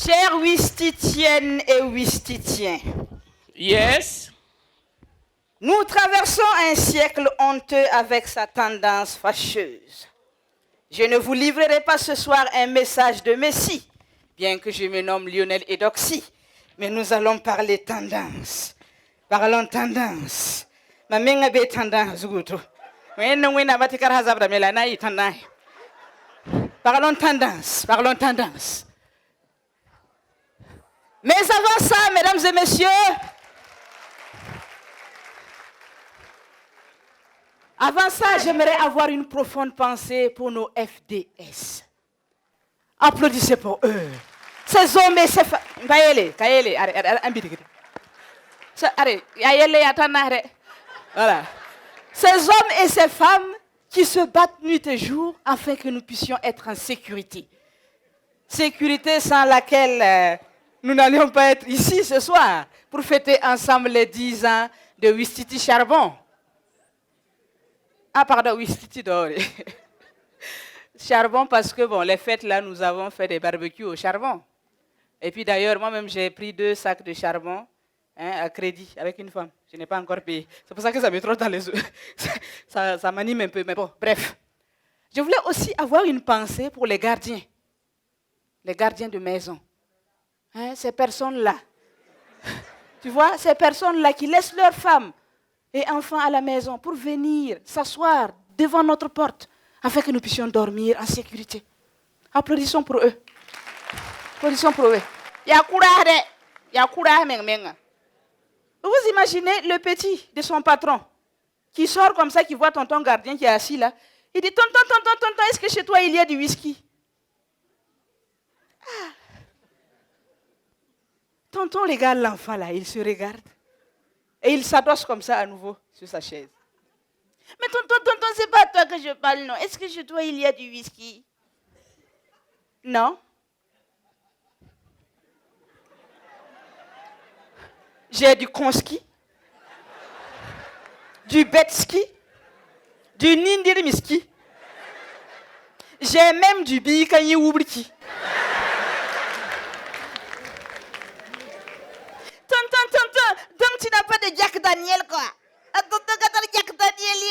Chers Ouistitiennes et Ouistitiens, Yes. nous traversons un siècle honteux avec sa tendance fâcheuse. Je ne vous livrerai pas ce soir un message de Messie, bien que je me nomme Lionel Edoxy, mais nous allons parler tendance. Parlons tendance. Ma menga be tendance guto. Parlons tendance, parlons tendance. Mais avant ça, mesdames et messieurs, avant ça, j'aimerais avoir une profonde pensée pour nos FDS. Applaudissez pour eux. Ces hommes et ces femmes. Voilà. Ces hommes et ces femmes qui se battent nuit et jour afin que nous puissions être en sécurité. Sécurité sans laquelle nous n'allions pas être ici ce soir pour fêter ensemble les 10 ans de Ouistiti Charbon. Ah pardon, Ouistiti Doré. Charbon parce que bon, les fêtes là, nous avons fait des barbecues au charbon. Et puis d'ailleurs, moi-même, j'ai pris 2 sacs de charbon à crédit avec une femme. Je n'ai pas encore payé. C'est pour ça que ça me trotte dans les yeux. Ça m'anime un peu, mais bon, bref. Je voulais aussi avoir une pensée pour les gardiens de maison. Ces personnes-là. Tu vois, ces personnes-là qui laissent leurs femmes et enfants à la maison pour venir s'asseoir devant notre porte afin que nous puissions dormir en sécurité. Applaudissons pour eux. Applaudissons pour eux. Vous imaginez le petit de son patron qui sort comme ça, qui voit tonton gardien qui est assis là. Il dit, tonton, est-ce que chez toi il y a du whisky? Tonton regarde l'enfant là, il se regarde. Et il s'adosse comme ça à nouveau sur sa chaise. Mais tonton, c'est pas à toi que je parle, non. Est-ce que chez toi il y a du whisky? Non. J'ai du konski, du betski, du nindirimiski. J'ai même du bikanyi oubriki. Tonton, donc tu n'as pas de Jack Daniel quoi? Tonton gatar Jack Daniel.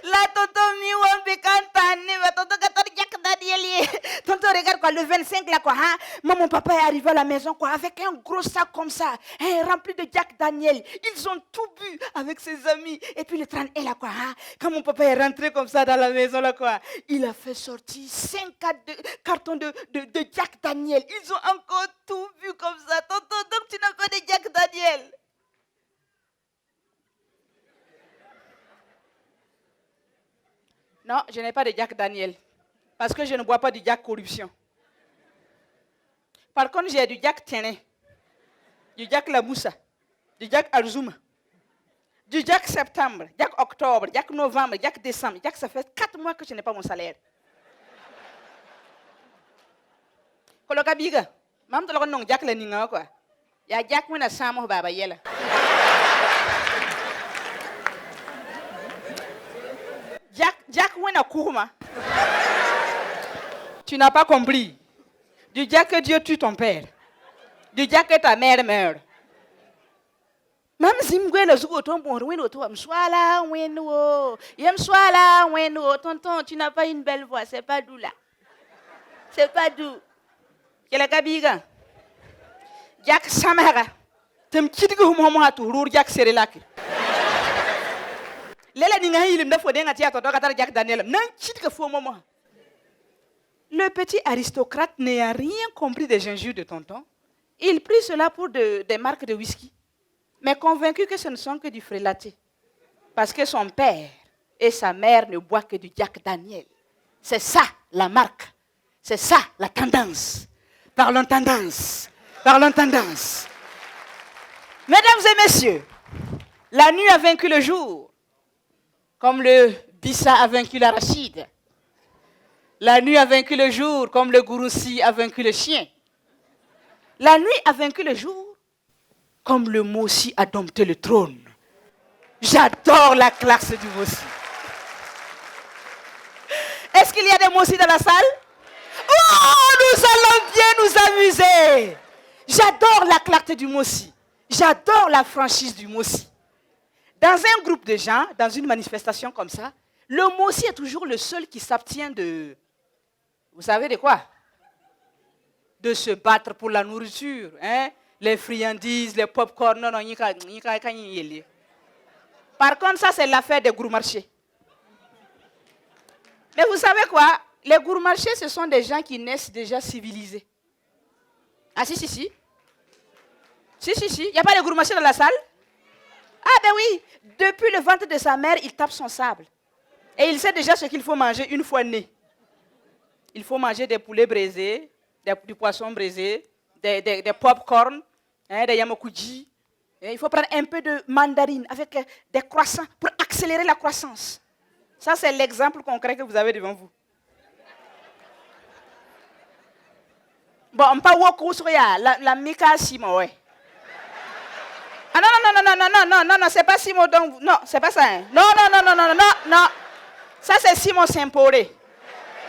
Là tonton miwan bekantane, tonton gatar Jack Daniel. Tonton regarde quoi, le 25 là quoi, hein? Moi mon papa est arrivé à la maison quoi, avec un gros sac comme ça, rempli de Jack Daniel. Ils ont tout bu avec ses amis. Et puis le 31 là quoi, hein? Quand mon papa est rentré comme ça dans la maison là quoi, il a fait sortir 5 cartons de Jack Daniel. Ils ont encore tout bu comme ça. Tonton, donc tu n'as pas de Jack Daniel? Non, je n'ai pas de Jack Daniel. Parce que je ne bois pas du Jack Corruption. Par contre, j'ai du Jack Téné, du Jack La Moussa, du Jack Alzuma, du Jack Septembre, Jack Octobre, Jack Novembre, Jack Décembre. Jack, ça fait 4 mois que je n'ai pas mon salaire. Koloka biga, mam tolo non Jack la ninga quoi. Ya Jack mo na samo baba yela. Jack wena kourma. Tu n'as pas compris. Du Jack que Dieu tue ton père. Du Jack que ta mère meurt. Même si je suis tonton, tonton, tu n'as pas une belle voix, c'est pas doux là. C'est pas doux. Quel est Gabiga? Jack Samara. Tem kidigo momo hatu rur Jack Serelaki. Lela ninga hilim da fodenga tia to dokatar Jack Daniel. Nan kidigo fo momo. Le petit aristocrate n'a rien compris des injures de tonton. Il prit cela pour des marques de whisky, mais convaincu que ce ne sont que du frélaté. Parce que son père et sa mère ne boivent que du Jack Daniel. C'est ça la marque. C'est ça la tendance. Parlons tendance. Parlons tendance. Mesdames et messieurs, la nuit a vaincu le jour, comme le Bissa a vaincu l'arachide. La nuit a vaincu le jour, comme le Gouroussi a vaincu le chien. La nuit a vaincu le jour, comme le Mossi a dompté le trône. J'adore la classe du Mossi. Est-ce qu'il y a des Mossi dans la salle? Oh, nous allons bien nous amuser. J'adore la clarté du mot si. J'adore la franchise du mot si. Dans un groupe de gens, dans une manifestation comme ça, le mot si est toujours le seul qui s'abstient de... Vous savez de quoi? De se battre pour la nourriture. Hein? Les friandises, les pop-corn. Non, non, par contre, ça, c'est l'affaire des gros marchés. Mais vous savez quoi? Les gros marchés, ce sont des gens qui naissent déjà civilisés. Ah, si. Si. Il n'y a pas de gros marchés dans la salle? Ah, ben oui. Depuis le ventre de sa mère, il tape son sable. Et il sait déjà ce qu'il faut manger une fois né. Il faut manger des poulets braisés, du poisson braisé, des pop-corn, hein, des yamokuji. Et il faut prendre un peu de mandarine avec des croissants pour accélérer la croissance. Ça, c'est l'exemple concret que vous avez devant vous. Bon, on pas woko sur la mika simo, ouais. Ah non, c'est pas Simon donc. Non, c'est pas ça. Hein. Non. Ça, c'est Simon Saint-Poré.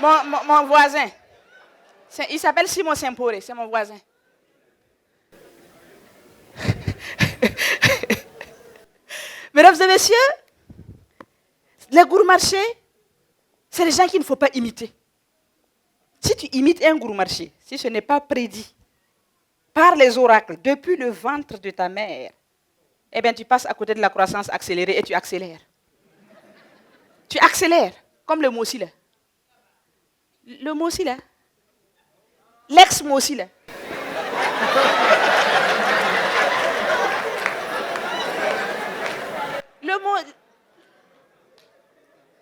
Mon voisin. Il s'appelle Simon Saint-Poré, c'est mon voisin. Mesdames et messieurs, les gourmarchés, c'est les gens qu'il ne faut pas imiter. Si tu imites un gourmarché, si ce n'est pas prédit par les oracles depuis le ventre de ta mère, eh bien tu passes à côté de la croissance accélérée et tu accélères. Tu accélères, comme le mot aussi là. Le mot aussi là. L'ex-mot aussi là. Le mot...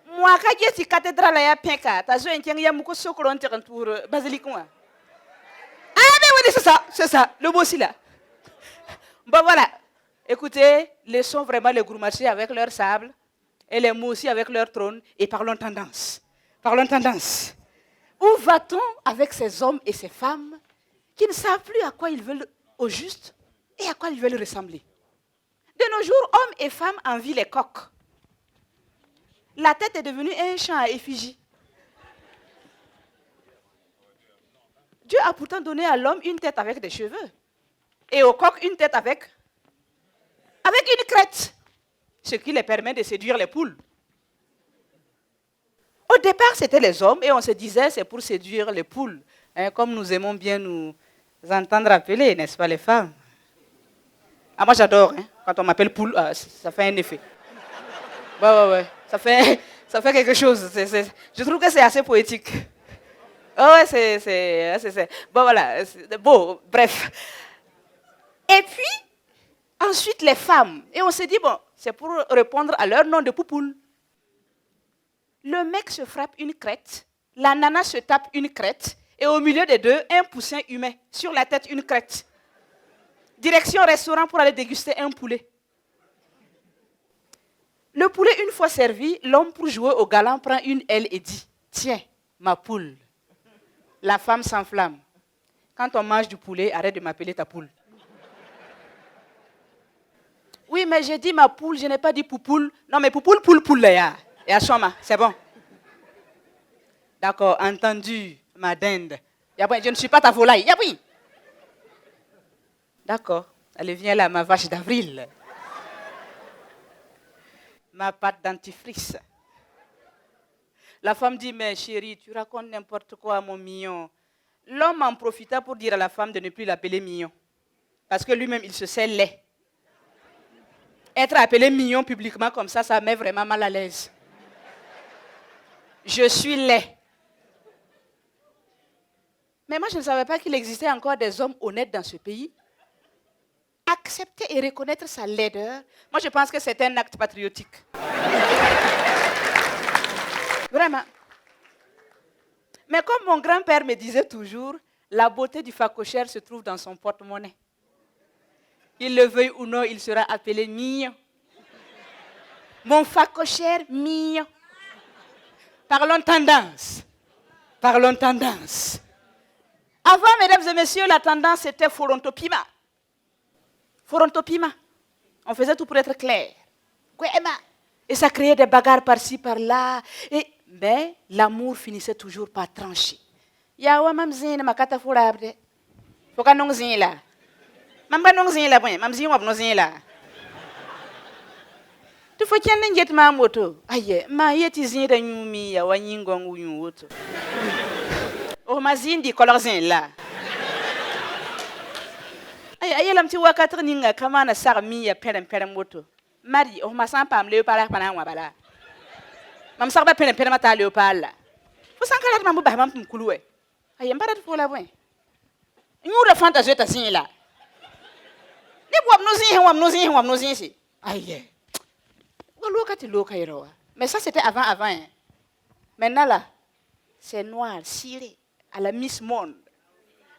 Moi, quand je suis cathédrale à Penka, tu as joué un tiens, il y a beaucoup de chocolat pour basilic. Ah, mais oui, c'est ça, le mot aussi là. Bon, voilà. Écoutez, laissons vraiment les gourmachés avec leur sable et les mots aussi avec leur trône et parlons tendance. Parlons tendance. Où va-t-on avec ces hommes et ces femmes qui ne savent plus à quoi ils veulent au juste et à quoi ils veulent ressembler? De nos jours, hommes et femmes envient les coqs. La tête est devenue un champ à effigie. Dieu a pourtant donné à l'homme une tête avec des cheveux. Et au coq, une tête avec une crête. Ce qui les permet de séduire les poules. Au départ, c'était les hommes et on se disait c'est pour séduire les poules. Hein, comme nous aimons bien nous entendre appeler, n'est-ce pas les femmes? Ah, moi j'adore, hein, quand on m'appelle poule, ça fait un effet. Ouais. Ça fait quelque chose. Je trouve que c'est assez poétique. Ouais, c'est. Bon, voilà. Bon, bref. Et puis, ensuite, les femmes. Et on s'est dit, bon, c'est pour répondre à leur nom de poupoule. Le mec se frappe une crête, la nana se tape une crête, et au milieu des deux, un poussin humain. Sur la tête, une crête. Direction restaurant pour aller déguster un poulet. Le poulet, une fois servi, l'homme pour jouer au galant prend une aile et dit « Tiens, ma poule ». La femme s'enflamme. Quand on mange du poulet, arrête de m'appeler ta poule. Oui, mais j'ai dit ma poule, je n'ai pas dit poupoule. Non, mais poupoule, poule, là. Et à Choma, c'est bon. D'accord, entendu, ma dinde. Je ne suis pas ta volaille. Oui. D'accord, allez, viens là, ma vache d'avril. Ma pâte dentifrice. La femme dit, mais chérie, tu racontes n'importe quoi, mon mignon. L'homme en profita pour dire à la femme de ne plus l'appeler mignon. Parce que lui-même, il se sait laid. Être appelé mignon publiquement comme ça met vraiment mal à l'aise. Je suis laid. Mais moi, je ne savais pas qu'il existait encore des hommes honnêtes dans ce pays. Accepter et reconnaître sa laideur, moi je pense que c'est un acte patriotique. Vraiment. Mais comme mon grand-père me disait toujours, la beauté du phacochère se trouve dans son porte-monnaie. Qu'il le veuille ou non, il sera appelé mignon. Mon phacochère mignon. Parlons tendance. Parlons tendance. Avant, mesdames et messieurs, la tendance c'était Forontopima. Forontopima. On faisait tout pour être clair. Et ça créait des bagarres par-ci, par-là. Mais l'amour finissait toujours par trancher. Yawa mam zine makata furabde. Foka nong zine là. Mamba non zin la bon, mam zin wab non zin la. Tu faut qu'il n'ait ma moto. Aïe, ma yeti zin da nyumi ya wanyingon ou yun woto. Oh ma zin di color zin la. Aïe, lam ti wakatre ninga kama na sar mi ya peren moto. Mari, oh ma san pam leopard pana wa bala. Mam sar ba peren mata leopard la. Faut san kala mam ba mam tum kuluwe. Aïe, mbara fo la bon. Nyura fantasy ta zin la. Ne wam no zin si. Aïe. Mais ça, c'était avant. Hein. Maintenant, là, c'est noir, ciré, à la Miss Monde.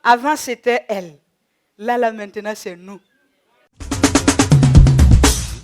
Avant, c'était elle. Là, maintenant, c'est nous.